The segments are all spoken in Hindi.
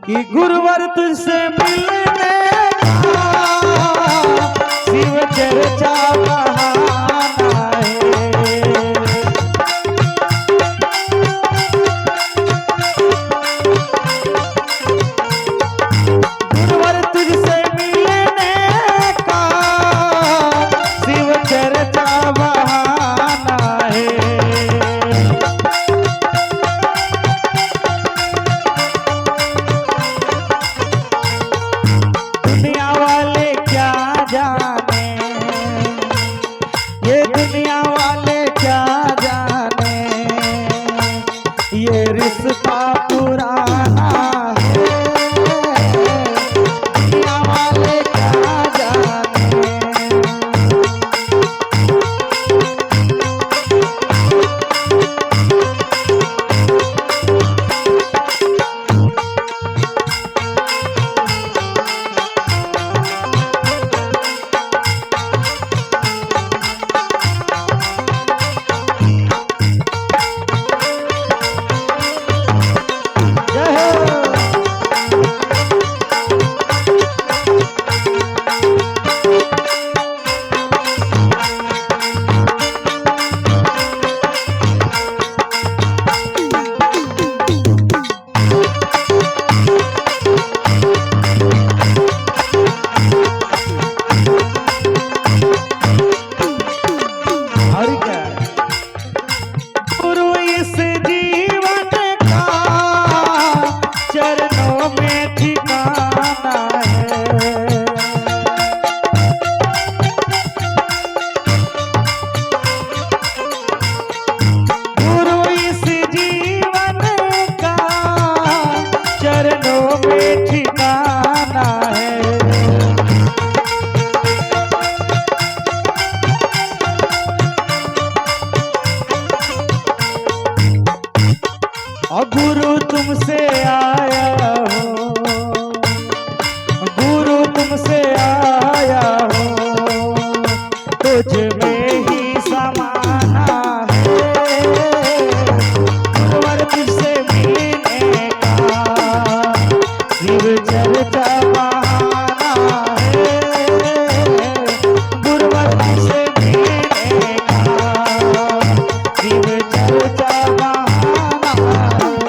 कि गुरुवर तुझसे मिलने का शिव चर्चा बहाना है। गुरुवर तुझसे मिलने का शिव चर्चा बहाना है। दुनिया वाले क्या जाने, ये दुनिया वाले क्या जाने, ये रिश्ता पुराना है। दुनिया वाले क्या जाने, गुरु तुमसे आया हो, गुरु तुमसे आया हो, तुझ में ही समाना है। गुरुवर तुझसे मिलने का शिव चर्चा बहाना है। गुरुवर तुझसे मिलने का शिव चर्चा बहाना है।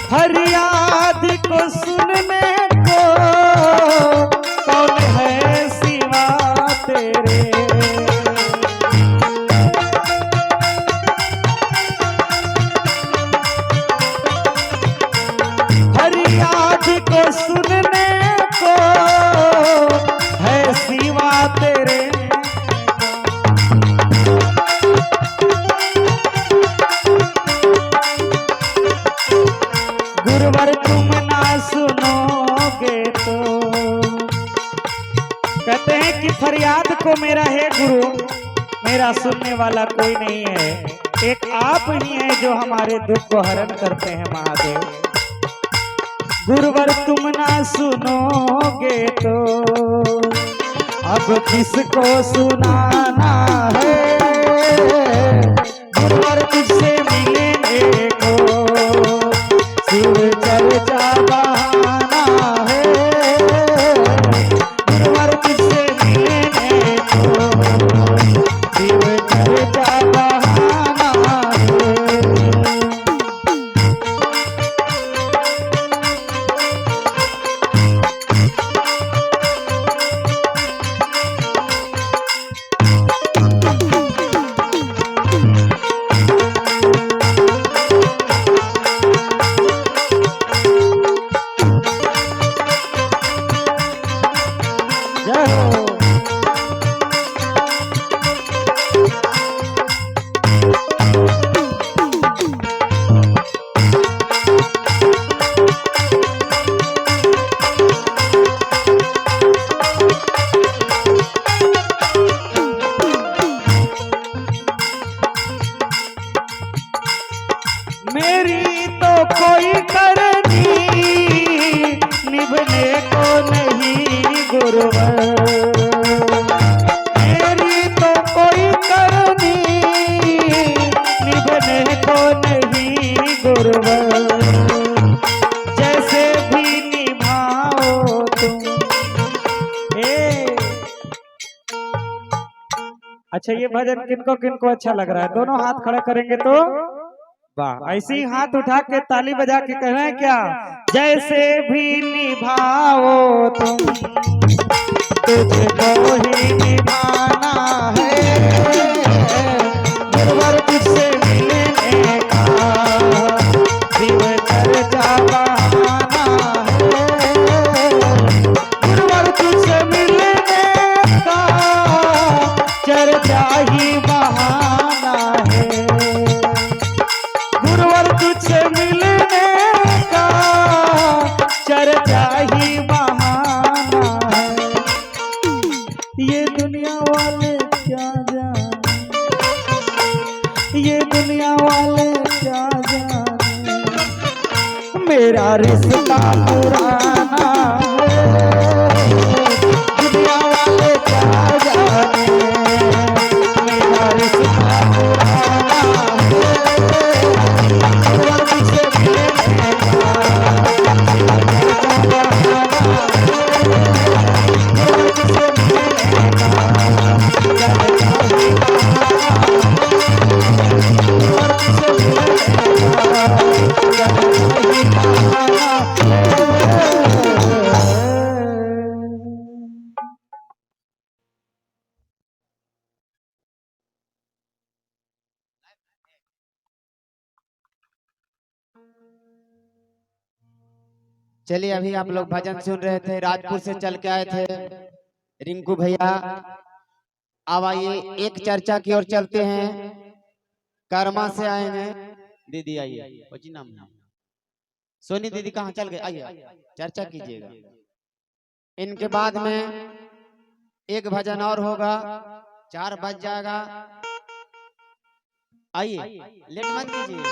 फरियाद को सुनने को कौन है सिवा तेरे। फरियाद को सुनने को है सिवा तेरे। गुरुवर तुम ना सुनोगे तो, कहते हैं कि फरियाद को मेरा है गुरु, मेरा सुनने वाला कोई नहीं है, एक आप ही हैं जो हमारे दुख को हरण करते हैं महादेव। गुरुवर तुम ना सुनोगे तो अब किसको सुनाना है। गुरुवर तुझसे मिलने को शिव चर्चा बहाना है। गुरुवर तुझसे मिलने को शिव चर्चा बहाना है। अच्छा ये भजन किनको किनको अच्छा लग रहा है? दोनों हाथ खड़े करेंगे तो वाह। ऐसे ही हाथ उठा के ताली बजा के कहना है क्या? जैसे भी निभाओ तुम तुझको ही निभाना है, गुरुवर तुझसे मिलने का दिल कर जा बहाना है, गुरुवर तुझसे मिलने का चर्चा ही बहाना है, गुरुवर तुझसे मिलने का चर्चा ही बहाना है। ये दुनिया वाले क्या जाने, ये दुनिया वाले क्या जाने, मेरा रिश्ता पुराना है, दुनिया वाले क्या जाने, मेरा रिश्ता पुराना है, गुरुवर तुझसे मिलने का बहाना है, गुरुवर तुझसे मिलने चलिए अभी आप लोग भजन सुन रहे थे, राजपुर से चल के आए थे रिंकू भैया। अब आइए एक चर्चा की ओर चलते हैं। कर्मा से आए हैं दीदी, आइए। जी नाम है सोनी दीदी, कहाँ चल गए? आइए चर्चा कीजिएगा। इनके बाद में एक भजन और होगा, 4 बज जाएगा। आइए लेट मत कीजिए।